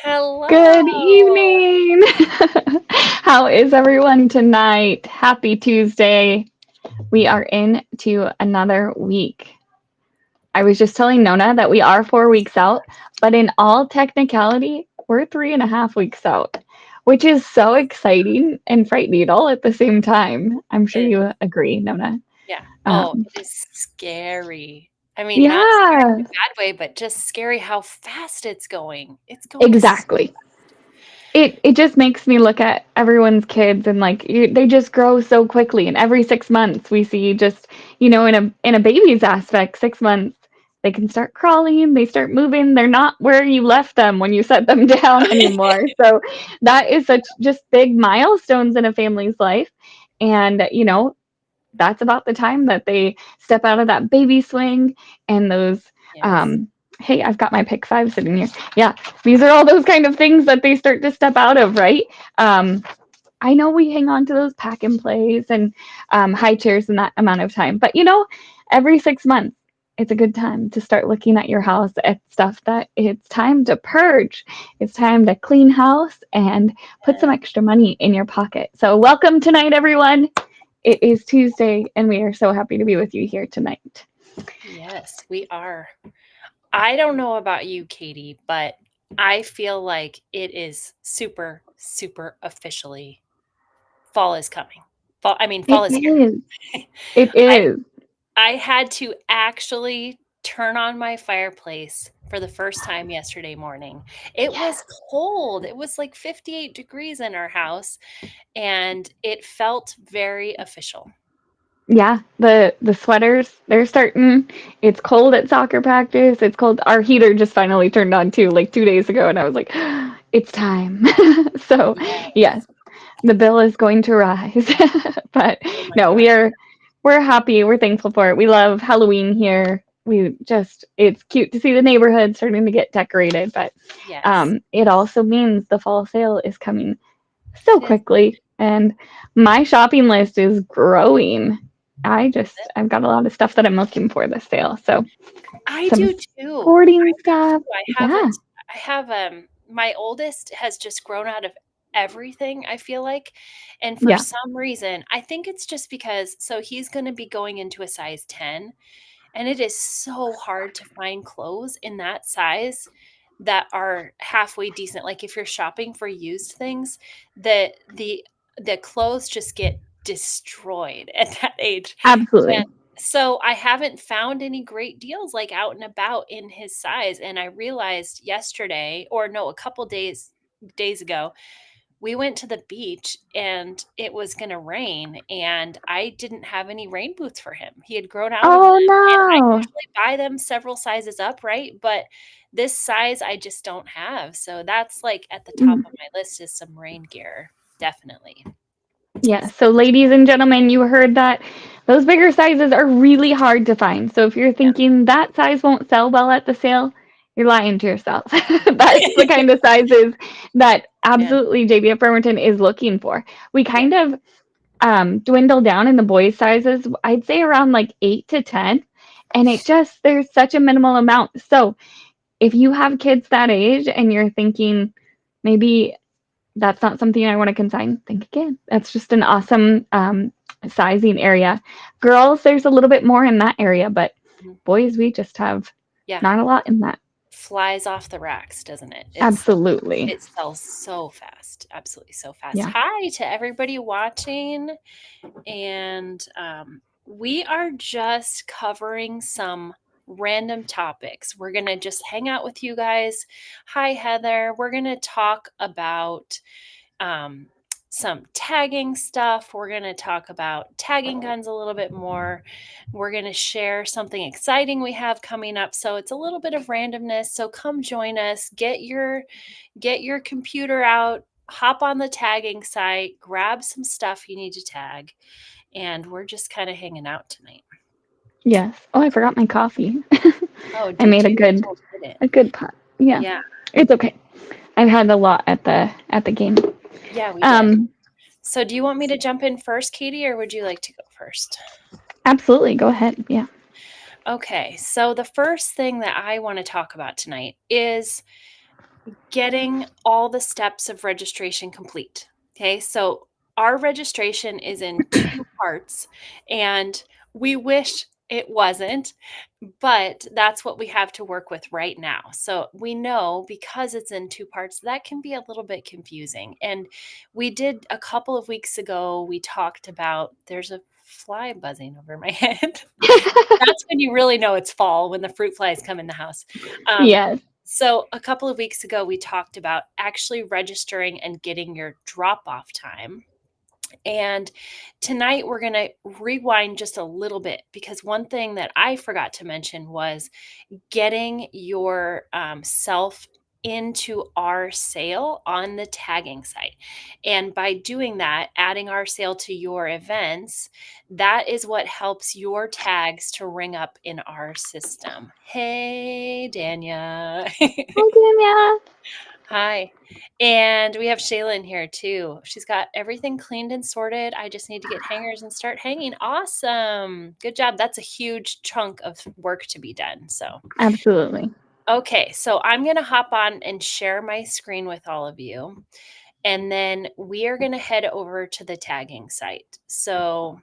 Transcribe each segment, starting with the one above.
Good Hello. evening. How is everyone tonight? Happy Tuesday. We are into another week. I was just telling Nona that we are 4 weeks out, but in all technicality, we're 3.5 weeks out, which is so exciting and frightening all at the same time. I'm sure It, you agree, Nona. yeah. Oh, Um, it is scary. I mean, not scary in yeah, a bad way, but just scary how fast it's going. It's going so exactly. It just makes me look at everyone's kids and they just grow so quickly, and every 6 months we see just in a baby's aspect, 6 months they can start crawling, they start moving, they're not where you left them when you set them down anymore. So that is such just big milestones in a family's life, and that's about the time that they step out of that baby swing and those yes. um hey, I've got my pick five sitting here. Yeah, these are all those kind of things that they start to step out of, right? um I know we hang on to those pack and plays and high chairs in that amount of time, but every 6 months it's a good time to start looking at your house at stuff that it's time to purge. It's time to clean house and put some Yes. extra money in your pocket. So welcome tonight, everyone. It is Tuesday, and we are so happy to be with you here tonight. Yes, we are. I don't know about you, Katie, but I feel like it is super, super officially fall is coming. Fall It is here. is. It I is. I had to actually turn on my fireplace for the first time yesterday morning. It was Yes. cold. It was like 58 degrees in our house, and it felt very official. Yeah, the sweaters, they're starting. It's cold at soccer practice. It's cold. Our heater just finally turned on too, like 2 days ago, and I was like, it's time. So, yes, Yes. the bill is going to rise. But Oh my no, gosh. we're happy. We're thankful for it. We love Halloween here. It's cute to see the neighborhood starting to get decorated, but Yes. it also means the fall sale is coming so It is. quickly, and my shopping list is growing. I've got a lot of stuff that I'm looking for this sale. So I some do too. sporting I do stuff. too. I Yeah. haven't I have, my oldest has just grown out of everything, I feel like, and for Yeah. some reason, I think it's just because so he's gonna be going into a size 10, and it is so hard to find clothes in that size that are halfway decent. Like, if you're shopping for used things, the clothes just get destroyed at that age. Absolutely. So I haven't found any great deals like out and about in his size, and I realized yesterday, or no, a couple days ago, we went to the beach and it was going to rain, and I didn't have any rain boots for him. He had grown out of them, Oh and I no. usually buy them several sizes up, right? But this size I just don't have. So that's like at the top Mm. of my list is some rain gear, definitely. Yeah. So ladies and gentlemen, you heard that. Those bigger sizes are really hard to find. So if you're thinking that size won't sell well at the sale, you're lying to yourself. That's the Yeah. kind of sizes that Yeah. absolutely JBF Bremerton is looking for. We Yeah. kind of dwindle down in the boys' sizes, I'd say around like 8 to 10. And there's such a minimal amount. So if you have kids that age and you're thinking maybe that's not something I want to consign, think again. That's just an awesome sizing area. Girls, there's a little bit more in that area, but Mhm. boys, we just have Yeah. not a lot in that. Flies off the racks, doesn't it? Absolutely. It sells so fast, absolutely so fast. Yeah. Hi to everybody watching, and we are just covering some random topics. We're gonna just hang out with you guys. Hi, Heather. We're gonna talk about um, some tagging stuff. We're going to talk about tagging guns a little bit more. We're going to share something exciting we have coming up. So it's a little bit of randomness. So come join us. Get your computer out, hop on the tagging site, grab some stuff you need to tag, and we're just kind of hanging out tonight. Yes. Oh, I forgot my coffee. Oh, I did made a you? good Oh, did it? a good pot. Yeah. Yeah. It's okay. I've had a lot at the game. Yeah, we did. Um, So do you want me to jump in first, Katie, or would you like to go first? Absolutely. Go ahead. Yeah. Okay, so the first thing that I want to talk about tonight is getting all the steps of registration complete. Okay, so our registration is in 2 parts, and we wish it wasn't, but that's what we have to work with right now. So we know because it's in 2 parts, that can be a little bit confusing. And we did a couple of weeks ago, we talked about there's a fly buzzing over my head. That's when you really know it's fall, when the fruit flies come in the house. Um, Yes. so a couple of weeks ago, we talked about actually registering and getting your drop-off time. And tonight we're going to rewind just a little bit because one thing that I forgot to mention was getting your self into our sale on the tagging site. And by doing that, adding our sale to your events, that is what helps your tags to ring up in our system. Hey, Danya. Hi, Danya. Hi. And we have Shayla in here too. She's got everything cleaned and sorted. I just need to get hangers and start hanging. Awesome. Good job. That's a huge chunk of work to be done. So, Absolutely. okay. So I'm going to hop on and share my screen with all of you. And then we are going to head over to the tagging site. So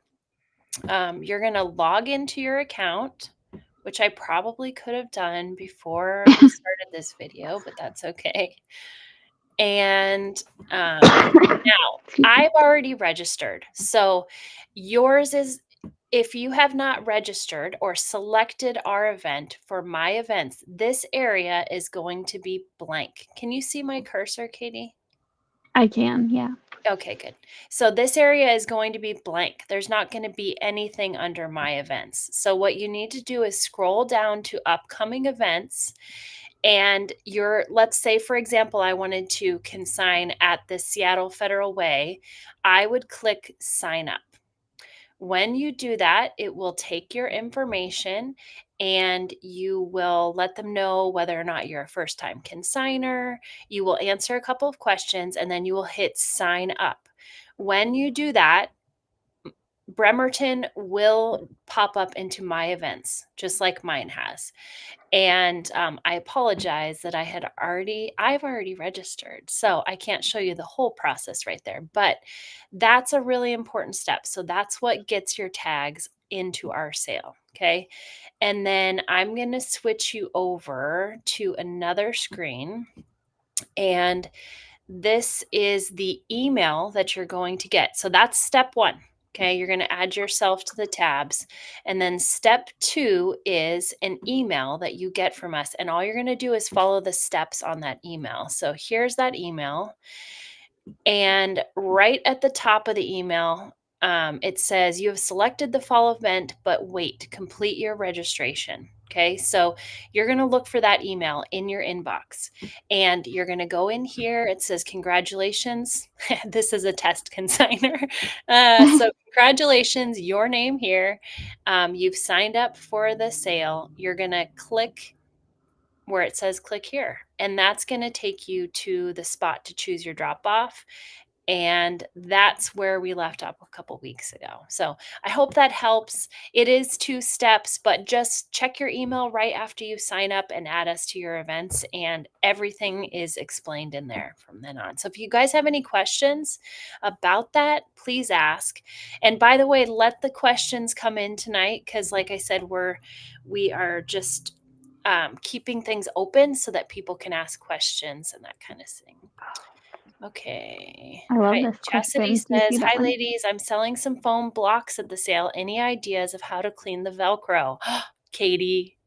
you're going to log into your account, which I probably could have done before I started this video, but that's okay. And now I've already registered. So yours is, if you have not registered or selected our event for my events, this area is going to be blank. Can you see my cursor, Katie? I can, yeah. Okay, good. So this area is going to be blank. There's not going to be anything under my events. So what you need to do is scroll down to upcoming events. And let's say, for example, I wanted to consign at the Seattle Federal Way, I would click sign up. When you do that, it will take your information and you will let them know whether or not you're a first time consigner. You will answer a couple of questions and then you will hit sign up. When you do that, Bremerton will pop up into my events, just like mine has. And I apologize that I've already registered, so I can't show you the whole process right there, but that's a really important step. So that's what gets your tags into our sale. Okay. And then I'm going to switch you over to another screen. And this is the email that you're going to get. So that's step 1. Okay, you're going to add yourself to the tabs. And then step 2 is an email that you get from us. And all you're going to do is follow the steps on that email. So here's that email. And right at the top of the email, it says you have selected the fall event, but wait, complete your registration. Okay, so you're going to look for that email in your inbox and you're going to go in here. It says, congratulations. This is a test consigner. So, congratulations, your name here. You've signed up for the sale. You're going to click where it says click here, and that's going to take you to the spot to choose your drop off. And that's where we left up a couple weeks ago. So I hope that helps. It is 2 steps, but just check your email right after you sign up and add us to your events, and everything is explained in there from then on. So if you guys have any questions about that, please ask. And by the way, let the questions come in tonight because, like I said, we are just keeping things open so that people can ask questions and that kind of thing. Okay. I love Hi, this Chastity question. Do you says, see that "Hi, one? ladies. I'm selling some foam blocks at the sale. Any ideas of how to clean the Velcro?" Katie,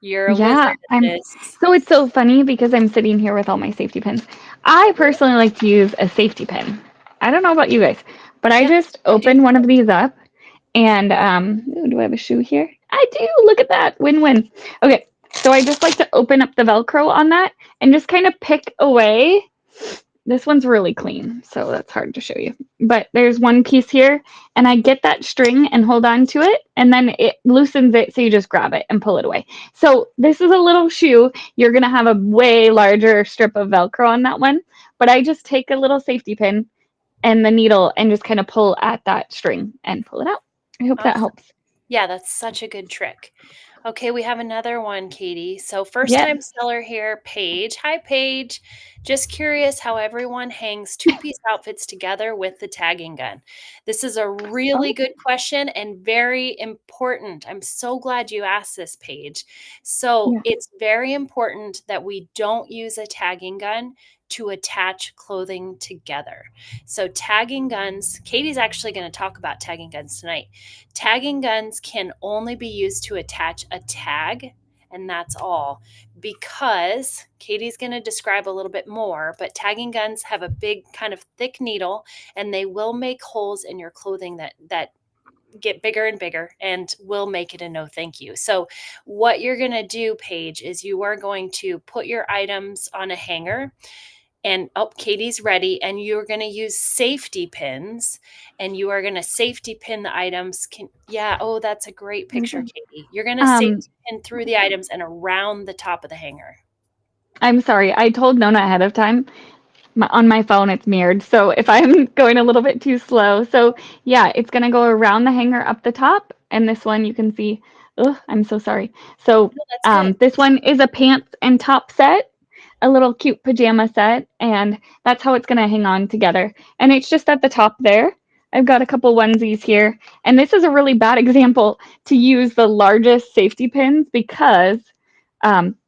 you're a wizard Yeah, at this. so it's so funny because I'm sitting here with all my safety pins. I personally like to use a safety pin. I don't know about you guys, but I Yeah, just I do open one too. of these up and ooh, do I have a shoe here? I do. Look at that. Win-win. Okay. So I just like to open up the Velcro on that and just kind of pick away. This one's really clean, so that's hard to show you. But there's one piece here, and I get that string and hold on to it, and then it loosens it, so you just grab it and pull it away. So this is a little shoe. You're going to have a way larger strip of Velcro on that one, but I just take a little safety pin and the needle and just kind of pull at that string and pull it out. I hope that Awesome. helps. Yeah, that's such a good trick. Okay, we have another one, Katie. So, first Yes. time seller here, Paige. Hi, Paige. Just curious how everyone hangs two-piece outfits together with the tagging gun. This is a really Oh, good question and very important. I'm so glad you asked this, Paige. So, yeah. it's very important that we don't use a tagging gun to attach clothing together. So, tagging guns, Katie's actually going to talk about tagging guns tonight. Tagging guns can only be used to attach a tag, and that's all. Because Katie's going to describe a little bit more, but tagging guns have a big kind of thick needle, and they will make holes in your clothing that get bigger and bigger and will make it a no thank you. So what you're going to do, Paige, is you are going to put your items on a hanger, and oh, Katie's ready, and you're going to use safety pins, and you are going to safety pin the items. Yeah, oh, that's a great picture, Katie. You're going to Um, safety pin through the items and around the top of the hanger. I'm sorry. I told Nona ahead of time. On my phone, it's mirrored. So if I'm going a little bit too slow, so yeah, it's gonna go around the hanger up the top. And this one you can see. Oh, I'm so sorry. So No, that's good. this one is a pants and top set, a little cute pajama set, and that's how it's gonna hang on together. And it's just at the top there. I've got a couple onesies here, and this is a really bad example to use the largest safety pins because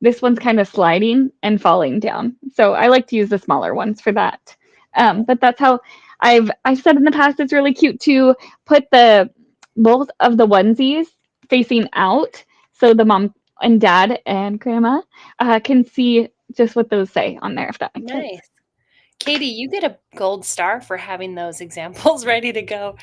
this one's kind of sliding and falling down. So I like to use the smaller ones for that. But that's how I've said in the past it's really cute to put the both of the onesies facing out so the mom and dad and grandma can see just what those say on there, if that makes sense. Nice. Katie, you get a gold star for having those examples ready to go.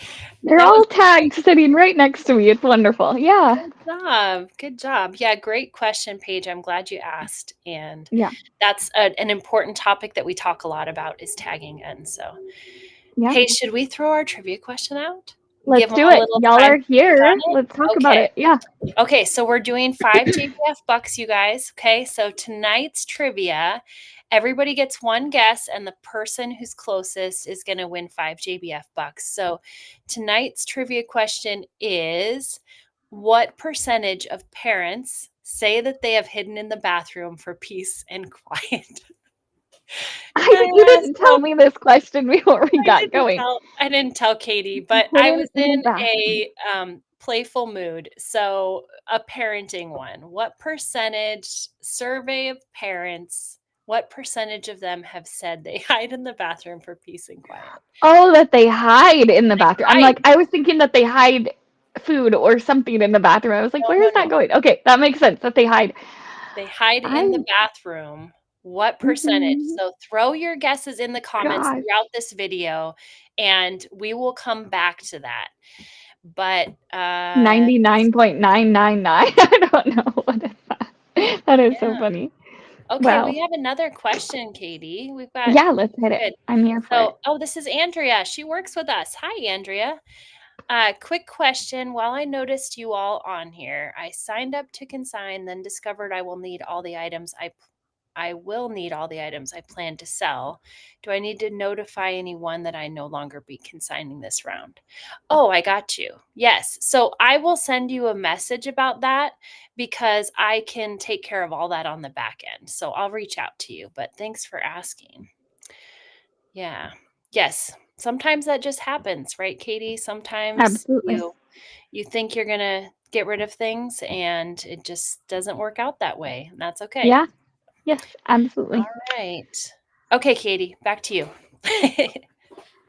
They're That was all tagged sitting right next to me. It's wonderful. Yeah. good job. Good job. Yeah, great question, Paige. I'm glad you asked. And Yeah. that's an important topic that we talk a lot about is tagging. And so, Yeah. hey, should we throw our trivia question out? Give Let's them do a it. little Y'all time are to think on here. it? Let's talk about Okay. it. Yeah. Okay, so we're doing 5 JBF bucks, you guys. Okay, so tonight's trivia, everybody gets one guess, and the person who's closest is going to win 5 JBF bucks. So tonight's trivia question is, what percentage of parents say that they have hidden in the bathroom for peace and quiet? You didn't tell me this question before we got going. I didn't tell Katie, but I Hidden was in the in bathroom. a playful mood. So a parenting one. What percentage survey of parents? What percentage of them have said they hide in the bathroom for peace and quiet? Oh, that they hide in the bathroom. I'm Hide. like, I was thinking that they hide food or something in the bathroom. I was like, No, where no, is that no. going? Okay, that makes sense that they hide. They hide in the I, bathroom. What percentage? mm, So throw your guesses in the comments gosh, throughout this video, and we will come back to that. But 99.999. I don't know what is that. That is so yeah. funny. Okay, we Wow. have another question, Katie. We've got Yeah, let's hit it. good. I'm here for it. So, oh, this is Andrea. She works with us. Hi, Andrea. Quick question. While I noticed you all on here, I signed up to consign, then discovered I will need all the items I will need all the items I plan to sell. Do I need to notify anyone that I no longer be consigning this round? Oh, I got you. Yes. So I will send you a message about that because I can take care of all that on the back end. So I'll reach out to you, but thanks for asking. Yeah. Yes. Sometimes that just happens, right, Katie? Sometimes Absolutely. you think you're going to get rid of things and it just doesn't work out that way. And that's okay. Yeah. Yes, absolutely. All right. Okay, Katie, back to you.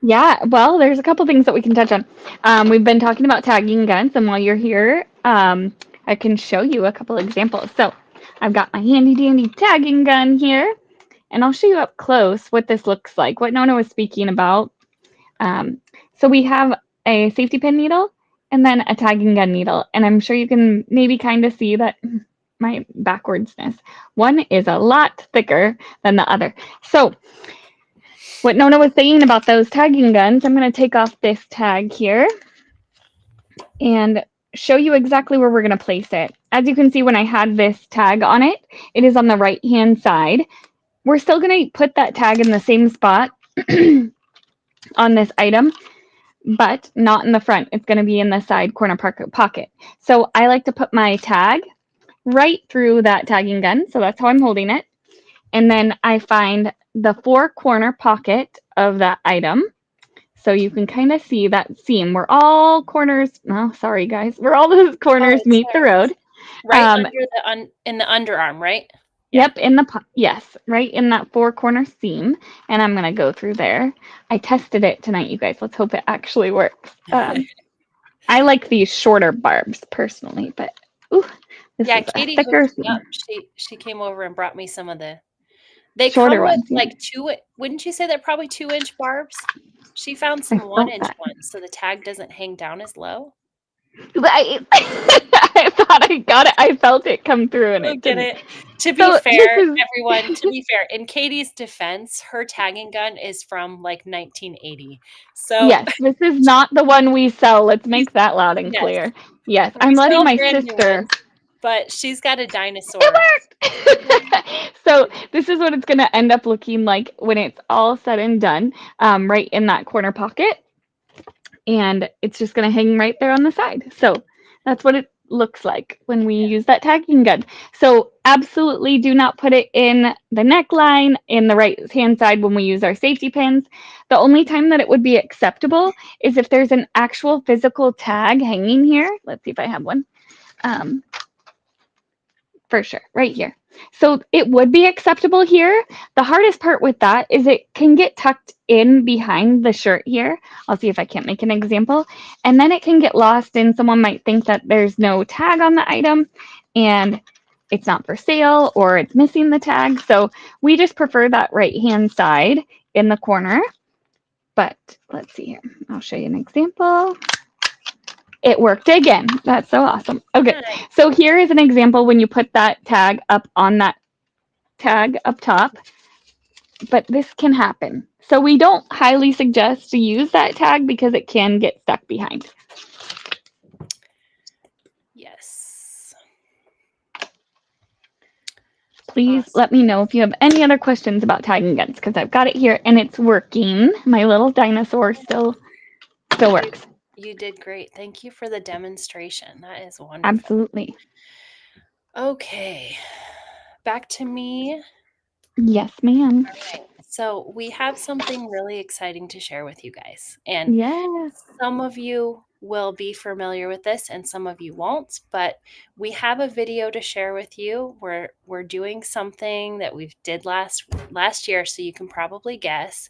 Yeah, well, there's a couple things that we can touch on. We've been talking about tagging guns, and while you're here, I can show you a couple examples. So I've got my handy dandy tagging gun here, and I'll show you up close what this looks like, what Nona was speaking about. So we have a safety pin needle and then a tagging gun needle, and I'm sure you can maybe kind of see that my backwardsness. One is a lot thicker than the other. So what Nona was saying about those tagging guns, I'm going to take off this tag here and show you exactly where we're going to place it. As you can see, when I had this tag on it, it is on the right-hand side. We're still going to put that tag in the same spot on this item, but not in the front. It's going to be in the side corner pocket. So I like to put my tag right through that tagging gun. So that's how I'm holding it. And then I find the 4 corner pocket of that item. So you can kind of see that seam where all corners, oh, sorry guys, where all those Oh, corners meet the road. right Um, under the in the underarm, right? Yeah. Yep, yes, right in that 4 corner seam, and I'm gonna go through there. I tested it tonight, you guys. Let's hope it actually works. I like these shorter barbs personally, but ooh, this Yeah, is a Katie thicker hooked me seam. up. She came over and brought me some of the. They come Shorter with ones. Yeah, like wouldn't you say they're probably 2-inch barbs? She found I some felt 1-inch that. ones so the tag doesn't hang down as low. I, I thought I got it. I felt it come through, and Oh, it get didn't. it? To be So this fair, is everyone, to be fair, in Katie's defense, her tagging gun is from like 1980. So yes, this is not the one we sell. Let's make that loud and yes, clear. Yes, we I'm letting sell my brand new sister. ones, but she's got a It dinosaur. worked. So this is what it's going to end up looking like when it's all said and done, right in that corner pocket, and it's just going to hang right there on the side. So that's what it looks like when we Yeah. use that tagging gun. So absolutely do not put it in the neckline in the right hand side when we use our safety pins. The only time that it would be acceptable is if there's an actual physical tag hanging here. Let's see if I have one. Um, for sure, right here. So it would be acceptable here. The hardest part with that is it can get tucked in behind the shirt here. I'll see if I can't make an example. And then it can get lost, and someone might think that there's no tag on the item and it's not for sale or it's missing the tag. So we just prefer that right hand side in the corner. But let's see here. I'll show you an example. It worked again. That's so awesome. Okay, Nice. so here is an example when you put that tag up on that tag up top, but this can happen. So we don't highly suggest to use that tag because it can get stuck behind. Yes. Please Awesome. let me know if you have any other questions about tagging guns because I've got it here and it's working. My little dinosaur still works. You did great. Thank you for the demonstration. That is wonderful. Absolutely. Okay. Back to me. Yes, ma'am. Right. So we have something really exciting to share with you guys. And Yes. some of you will be familiar with this and some of you won't, but we have a video to share with you. We're doing something that we did last year, so you can probably guess.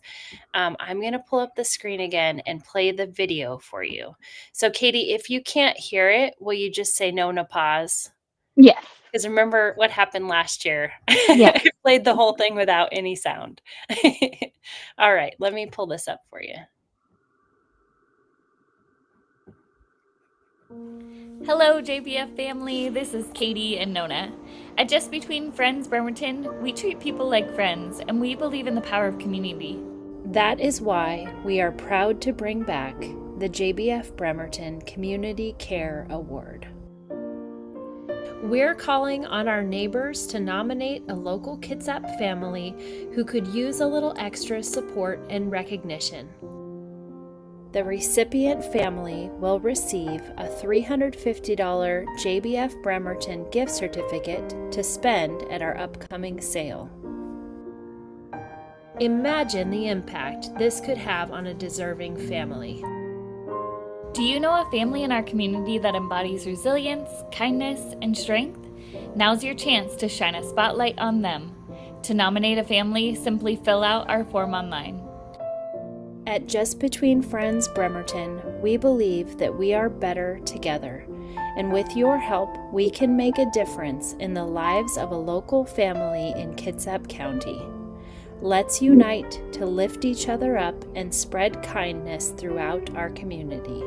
I'm going to pull up the screen again and play the video for you. So Katie, if you can't hear it, will you just say no, no, pause? Yes. Because remember what happened last year. Yes. I played the whole thing without any sound. All right, let me pull this up for you. Hello, JBF family. This is Katie and Nona. At Just Between Friends Bremerton, we treat people like friends, and we believe in the power of community. That is why we are proud to bring back the JBF Bremerton Community Care Award. We're calling on our neighbors to nominate a local Kitsap family who could use a little extra support and recognition. The recipient family will receive a $350 JBF Bremerton gift certificate to spend at our upcoming sale. Imagine the impact this could have on a deserving family. Do you know a family in our community that embodies resilience, kindness, and strength? Now's your chance to shine a spotlight on them. To nominate a family, simply fill out our form online. At Just Between Friends Bremerton, we believe that we are better together, and with your help, we can make a difference in the lives of a local family in Kitsap County. Let's unite to lift each other up and spread kindness throughout our community.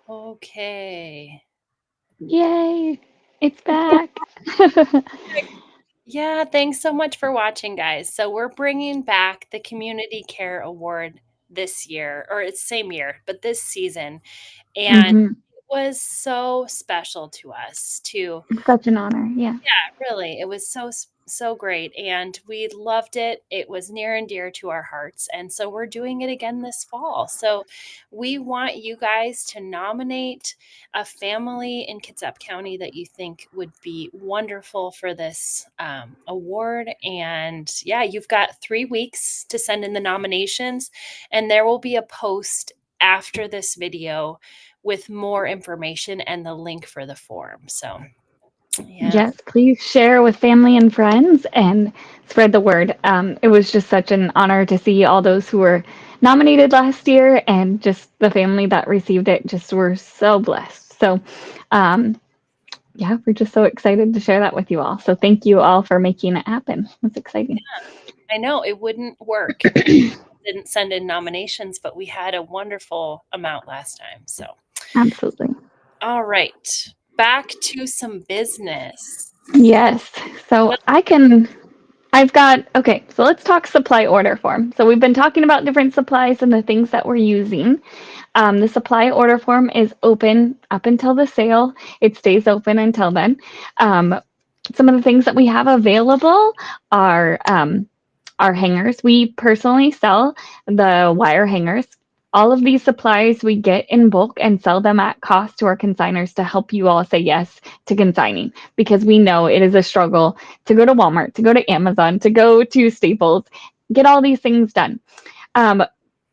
Okay. Yay. It's back. Yeah, thanks so much for watching, guys. So we're bringing back the Community Care Award this year, or it's same year, but this season. And Mhm. it was so special to us to, Such an honor. Yeah. yeah, really, it was so so great. And we loved it. It was near and dear to our hearts. And so we're doing it again this fall. So we want you guys to nominate a family in Kitsap County that you think would be wonderful for this award. And yeah, you've got 3 weeks to send in the nominations, and there will be a post after this video with more information and the link for the form. So yeah. Yes, please share with family and friends and spread the word. It was just such an honor to see all those who were nominated last year, and just the family that received it just were so blessed. So, yeah, we're just so excited to share that with you all. So thank you all for making it happen. It's exciting. I know it wouldn't work if we didn't send in nominations, but we had a wonderful amount last time. So, Absolutely. all right, back to some business. Yes. So okay, so let's talk supply order form. So we've been talking about different supplies and the things that we're using. The supply order form is open up until the sale. It stays open until then. Some of the things that we have available are hangers. We personally sell the wire hangers. All of these supplies we get in bulk and sell them at cost to our consigners to help you all say yes to consigning, because we know it is a struggle to go to Walmart, to go to Amazon, to go to Staples, get all these things done.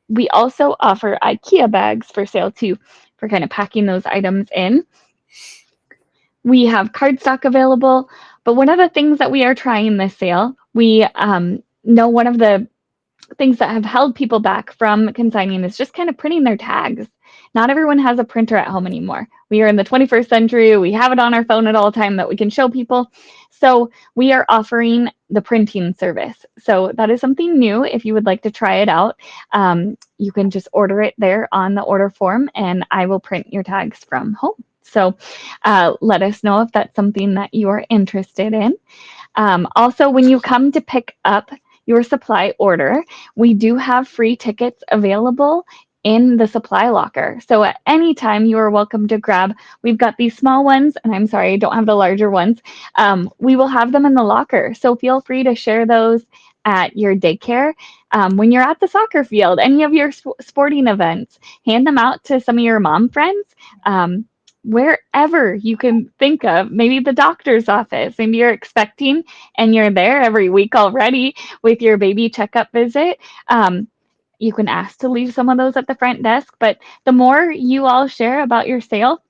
We also offer IKEA bags for sale too, for kind of packing those items in. We have cardstock available, but one of the things that we are trying this sale, we know one of the things that have held people back from consigning is just kind of printing their tags. Not everyone has a printer at home anymore. We are in the 21st century. We have it on our phone at all time that we can show people. So we are offering the printing service. So that is something new. If you would like to try it out, you can just order it there on the order form, and I will print your tags from home. So let us know if that's something that you are interested in. Also, when you come to pick up your supply order, we do have free tickets available in the supply locker. So at any time, you are welcome to grab. We've got these small ones, and I'm sorry, I don't have the larger ones. We will have them in the locker. So feel free to share those at your daycare. When you're at the soccer field, any of your sporting events, hand them out to some of your mom friends. Wherever you can think of, maybe the doctor's office, maybe you're expecting and you're there every week already with your baby checkup visit. You can ask to leave some of those at the front desk, but the more you all share about your sale,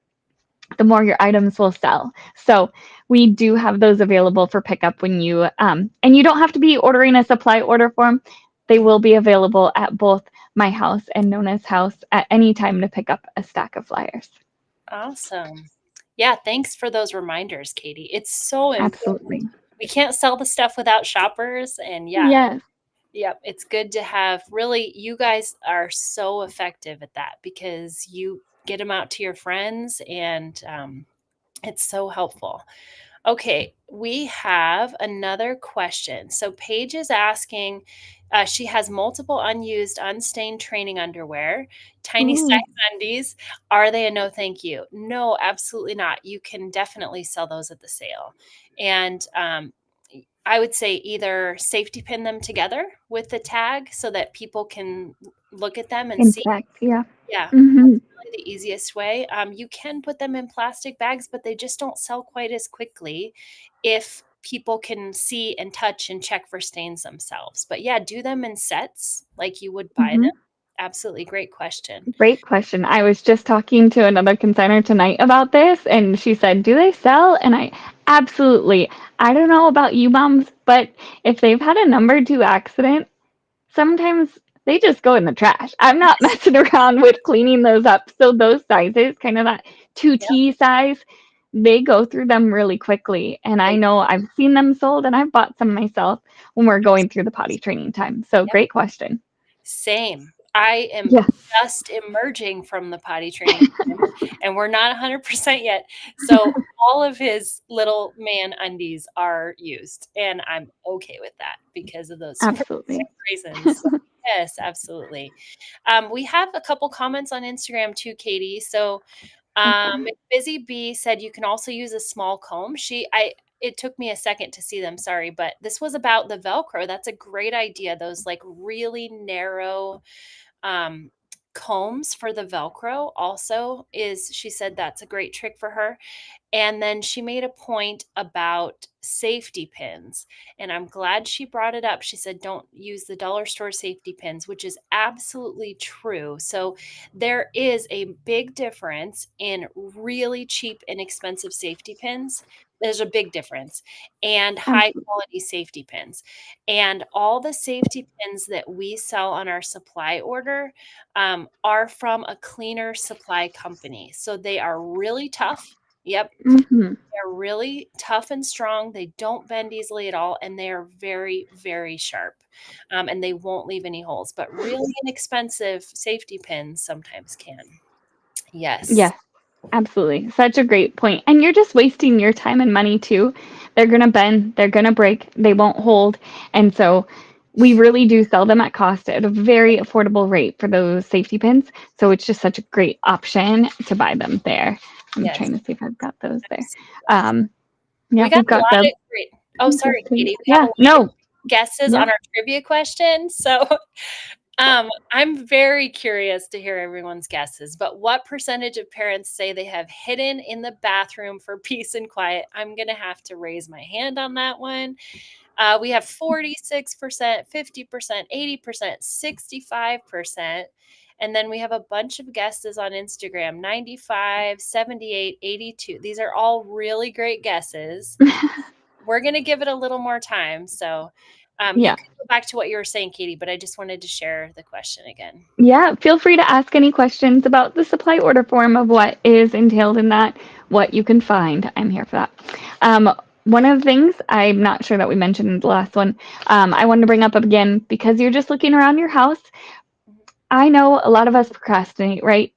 the more your items will sell. So we do have those available for pickup when you, and you don't have to be ordering a supply order form. They will be available at both my house and Nona's house at any time to pick up a stack of flyers. Awesome. Yeah, thanks for those reminders, Katie. It's so important. Absolutely. We can't sell the stuff without shoppers. And yeah, Yes. yep, it's good to have. Really, you guys are so effective at that because you get them out to your friends, and it's so helpful. Okay, we have another question. So Paige is asking, she has multiple unused, unstained training underwear, tiny Ooh. size undies. Are they a no thank you? No, absolutely not. You can definitely sell those at the sale. And I would say either safety pin them together with the tag so that people can look at them and In see. fact, yeah. Yeah, Hmm. really the easiest way. You can put them in plastic bags, but they just don't sell quite as quickly if people can see and touch and check for stains themselves. But yeah, do them in sets like you would buy Hmm. them. Absolutely. Great question. Great question. I was just talking to another consignor tonight about this, and she said, "Do they sell?" And absolutely. I don't know about you moms, but if they've had a number two accident, sometimes they just go in the trash. I'm not messing around with cleaning those up. So those sizes, kind of that 2T size, they go through them really quickly. And I know I've seen them sold, and I've bought some myself when we're going through the potty training time. So great question. Same. I am Yes. just emerging from the potty training and we're not 100% yet. So all of his little man undies are used, and I'm okay with that because of those Absolutely. reasons. So, yes, absolutely. We have a couple comments on Instagram too, Katie. So Okay. Busy Bee said you can also use a small comb. it took me a second to see them, sorry, but this was about the Velcro. That's a great idea. Those like really narrow um, combs for the Velcro also she said that's a great trick for her. And then she made a point about safety pins. And I'm glad she brought it up. She said, don't use the dollar store safety pins, which is absolutely true. So there is a big difference in really cheap, inexpensive safety pins. There's a big difference, and high Absolutely. quality safety pins. And all the safety pins that we sell on our supply order are from a cleaner supply company. So they are really tough. Yep. Mhm. They're really tough and strong. They don't bend easily at all, and they are very, very sharp. And they won't leave any holes. But really inexpensive safety pins sometimes can. Yes. Yes, absolutely. Such a great point. And you're just wasting your time and money too. They're going to bend, they're going to break, they won't hold. And so we really do sell them at cost at a very affordable rate for those safety pins. So it's just such a great option to buy them there. I'm Yes. trying to see if I've got those there. Absolutely. Yeah, We got we've a got lot the of great. Oh, sorry, Katie. We got a yeah, lot of no, guesses yeah. on our trivia question. So I'm very curious to hear everyone's guesses, but what percentage of parents say they have hidden in the bathroom for peace and quiet? I'm going to have to raise my hand on that one. We have 46%, 50%, 80%, 65%. And then we have a bunch of guesses on Instagram, 95, 78, 82. These are all really great guesses. We're going to give it a little more time. So you Yeah. can go back to what you were saying, Katie, but I just wanted to share the question again. Yeah, feel free to ask any questions about the supply order form of what is entailed in that, what you can find. I'm here for that. One of the things I'm not sure that we mentioned in the last one, I wanted to bring up again because you're just looking around your house. I know a lot of us procrastinate, right?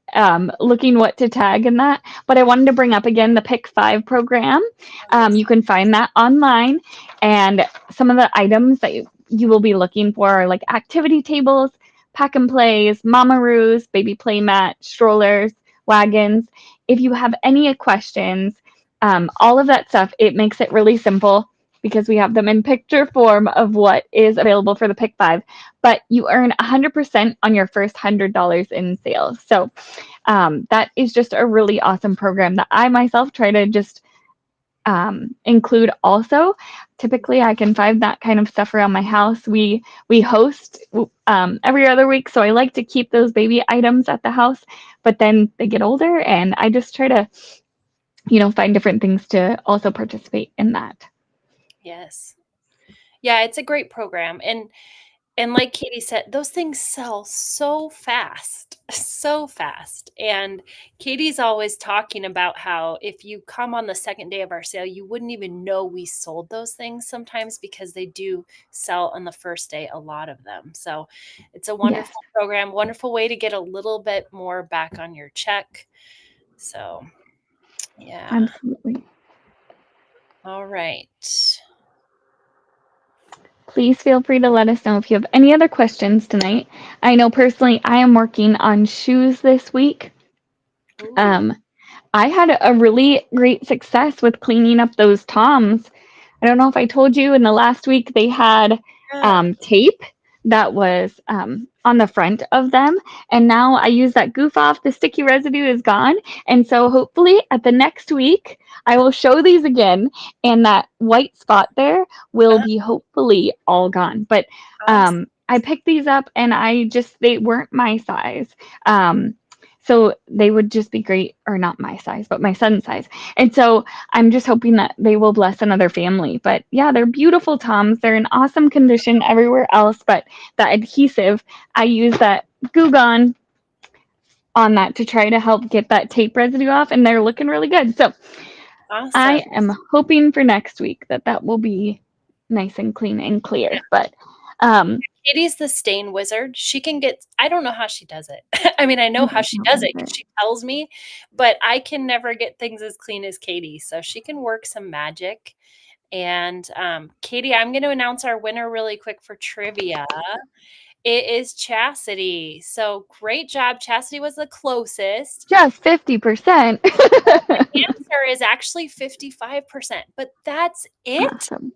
Looking what to tag and that. But I wanted to bring up again the Pick 5 program. You can find that online. And some of the items that you will be looking for are like activity tables, pack and plays, mamaroos, baby play mat, strollers, wagons. If you have any questions, all of that stuff, it makes it really simple because we have them in picture form of what is available for the Pick 5, but you earn 100% on your first $100 in sales. So that is just a really awesome program that I myself try to just include also. Typically, I can find that kind of stuff around my house. We host every other week, so I like to keep those baby items at the house, but then they get older, and I just try to, find different things to also participate in that. Yes. Yeah, it's a great program. And like Katie said, those things sell so fast, so fast. And Katie's always talking about how if you come on the second day of our sale, you wouldn't even know we sold those things sometimes because they do sell on the first day, a lot of them. So it's a wonderful program, wonderful way to get a little bit more back on your check. So, yeah. Absolutely. All right. Please feel free to let us know if you have any other questions tonight. I know personally I am working on shoes this week. Ooh. I had a really great success with cleaning up those Toms. I don't know if I told you in the last week they had Yeah. tape that was on the front of them. And now I use that goof off. The sticky residue is gone. And so hopefully at the next week, I will show these again. And that white spot there will be hopefully all gone. But Awesome. I picked these up and they weren't my size. So they would just be great, or not my size, but my son's size. And so I'm just hoping that they will bless another family. But yeah, they're beautiful Toms. They're in awesome condition everywhere else. But that adhesive, I use that Goo Gone on that to try to help get that tape residue off. And they're looking really good. So Awesome. I am hoping for next week that will be nice and clean and clear. But Katie's the stain wizard. She can I don't know how she does it. I mean, I know how she does it because she tells me, but I can never get things as clean as Katie. So she can work some magic. And Katie, I'm going to announce our winner really quick for trivia. It is Chastity. So great job. Chastity was the closest. Just 50%. The answer is actually 55%, but that's it. Awesome.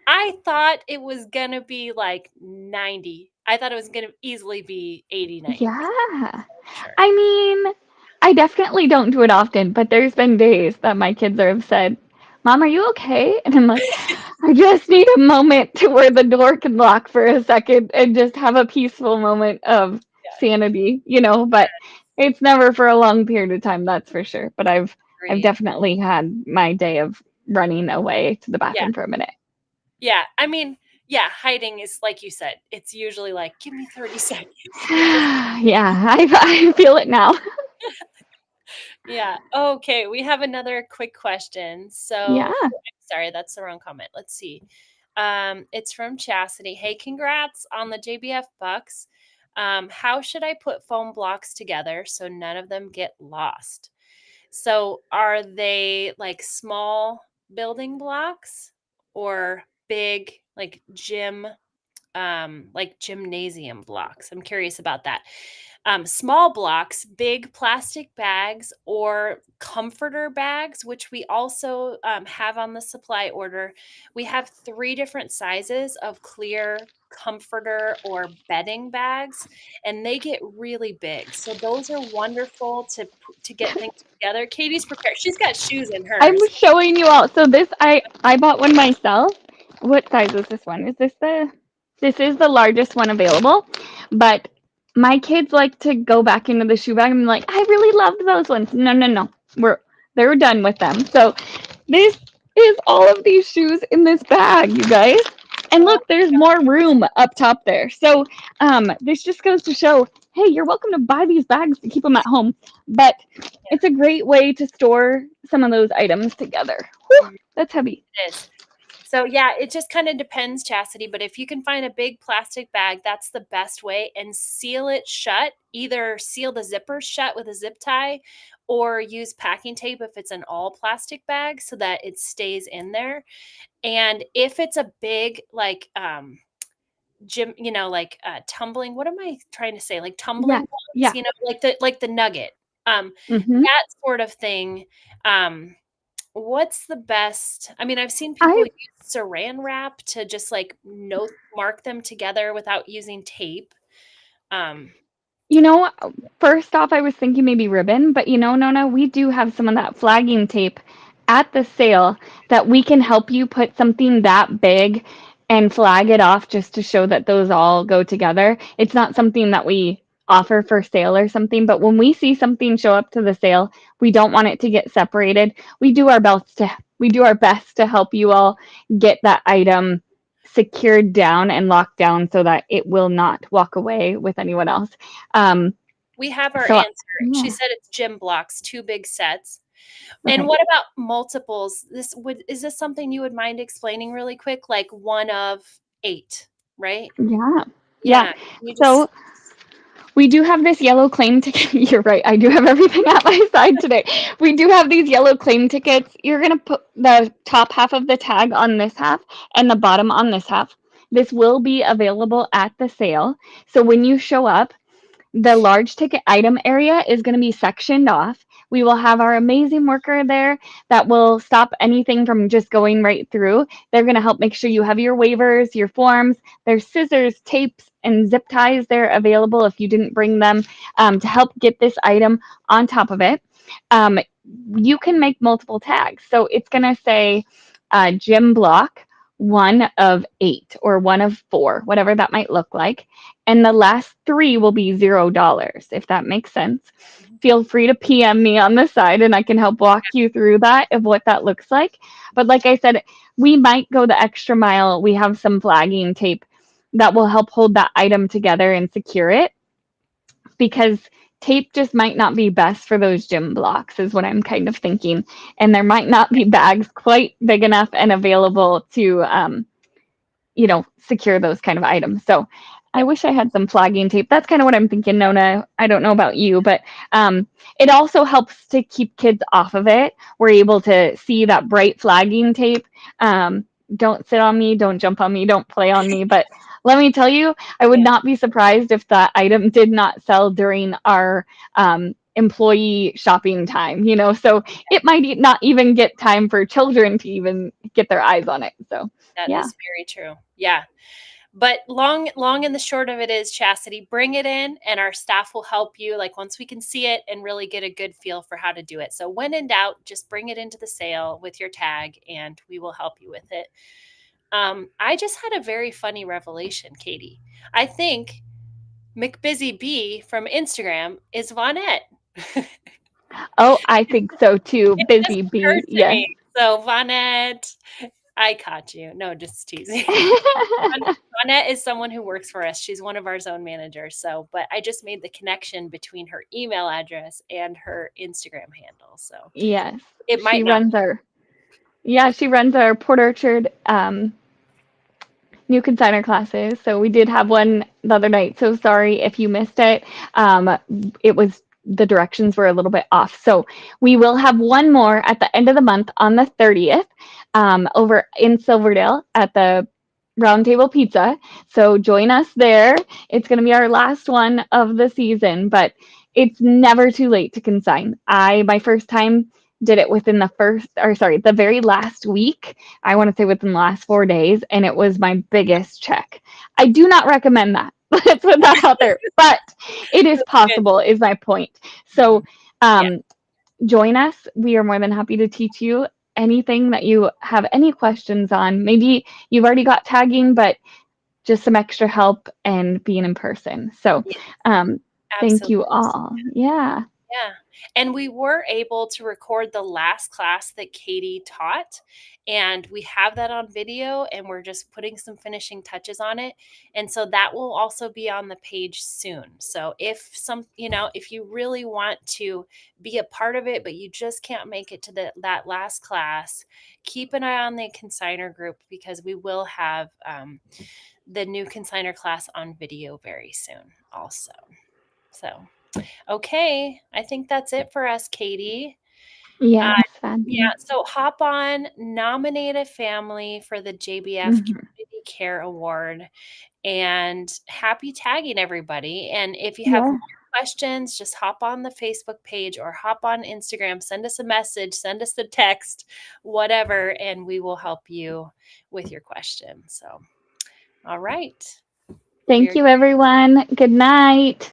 I thought it was going to be like 90. I thought it was going to easily be 89. Yeah. Sure. I mean, I definitely don't do it often, but there's been days that my kids have said, Mom, are you okay? And I'm like, I just need a moment to where the door can lock for a second and just have a peaceful moment of sanity, but it's never for a long period of time, that's for sure. But I've Great. definitely had my day of running away to the bathroom for a minute. Yeah. I mean, yeah, hiding is like you said, it's usually like, give me 30 seconds. Yeah, I feel it now. Yeah. Okay. We have another quick question. So, Yeah. sorry, that's the wrong comment. Let's see. It's from Chastity. Hey, congrats on the JBF Bucks. How should I put foam blocks together so none of them get lost? So, are they like small building blocks or big like gymnasium blocks? I'm curious about that. Small blocks, big plastic bags, or comforter bags, which we also have on the supply order. We have 3 different sizes of clear comforter or bedding bags, and they get really big. So those are wonderful to get things together. Katie's prepared. She's got shoes in hers. I'm showing you all. So this, I bought one myself. What size is this one? This is the largest one available, but my kids like to go back into the shoe bag and be like, I really loved those ones. No. They're done with them. So this is all of these shoes in this bag, you guys. And look, there's more room up top there. So this just goes to show, hey, you're welcome to buy these bags to keep them at home, but it's a great way to store some of those items together. Whew, that's heavy. It is. So yeah, it just kind of depends, Chastity, but if you can find a big plastic bag, that's the best way, and seal it shut. Either seal the zippers shut with a zip tie or use packing tape if it's an all plastic bag so that it stays in there. And if it's a big like gym, tumbling, what am I trying to say? Like tumbling blocks, Yeah. like the nugget. Mhm. That sort of thing. What's the best? I mean, I've seen people use saran wrap to just like mark them together without using tape. First off, I was thinking maybe ribbon, but Nona, we do have some of that flagging tape at the sale that we can help you put something that big and flag it off just to show that those all go together. It's not something that we offer for sale or something, but when we see something show up to the sale, we don't want it to get separated. We do our best to help you all get that item secured down and locked down so that it will not walk away with anyone else. We have our answer. Yeah. She said it's gym blocks, 2 big sets. Okay. And what about multiples? Is this something you would mind explaining really quick? Like 1 of 8, right? Yeah. So we do have this yellow claim ticket. You're right. I do have everything at my side today. We do have these yellow claim tickets. You're going to put the top half of the tag on this half and the bottom on this half. This will be available at the sale. So when you show up, the large ticket item area is going to be sectioned off. We will have our amazing worker there that will stop anything from just going right through. They're going to help make sure you have your waivers, your forms. There's scissors, tapes, and zip ties there available if you didn't bring them to help get this item on top of it. You can make multiple tags. So it's going to say gym block 1 of 8 or 1 of 4, whatever that might look like. And the last 3 will be $0, if that makes sense. Feel free to PM me on the side and I can help walk you through that of what that looks like. But like I said, we might go the extra mile. We have some flagging tape that will help hold that item together and secure it, because tape just might not be best for those gym blocks is what I'm kind of thinking. And there might not be bags quite big enough and available to, secure those kind of items. So I wish I had some flagging tape. That's kind of what I'm thinking, Nona. I don't know about you, but it also helps to keep kids off of it. We're able to see that bright flagging tape. Don't sit on me, don't jump on me, don't play on me, but let me tell you, I would Yeah. not be surprised if that item did not sell during our employee shopping time, so it might not even get time for children to even get their eyes on it. So, That yeah. is very true. Yeah. But long and the short of it is, Chastity, bring it in and our staff will help you, like, once we can see it and really get a good feel for how to do it. So when in doubt, just bring it into the sale with your tag and we will help you with it. I just had a very funny revelation, Katie. I think McBusy Bee from Instagram is Vonette. Oh, I think so too. It just Busy occurred bee. to Yes. me. So Vonette, I caught you. No, just teasing. Vonette is someone who works for us. She's one of our zone managers. So, but I just made the connection between her email address and her Instagram handle. So Yes. it She might not. runs our she runs our Port Orchard new consigner classes. So we did have one the other night. So sorry if you missed it. It was the directions were a little bit off. So we will have one more at the end of the month on the 30th over in Silverdale at the Round Table Pizza. So join us there. It's going to be our last one of the season, but it's never too late to consign. My first time did it within the very last week. I want to say within the last 4 days, and it was my biggest check. I do not recommend that. Let's put that out there, but it is possible, is my point. So, join us. We are more than happy to teach you anything that you have any questions on. Maybe you've already got tagging, but just some extra help and being in person. So, thank you Absolutely. all. Yeah. Yeah. And we were able to record the last class that Katie taught. And we have that on video and we're just putting some finishing touches on it. And so that will also be on the page soon. So if if you really want to be a part of it, but you just can't make it to that last class, keep an eye on the consigner group because we will have the new consigner class on video very soon also. So okay, I think that's it for us, Katie. Uh, Yes. yeah, Fantastic. so hop on, nominate a family for the JBF Mhm. Community Care Award, and happy tagging everybody. And if you have Yeah. more questions, just hop on the Facebook page or hop on Instagram, send us a message, send us a text, whatever, and we will help you with your question. So, all right. Thank We're you, everyone. Good night.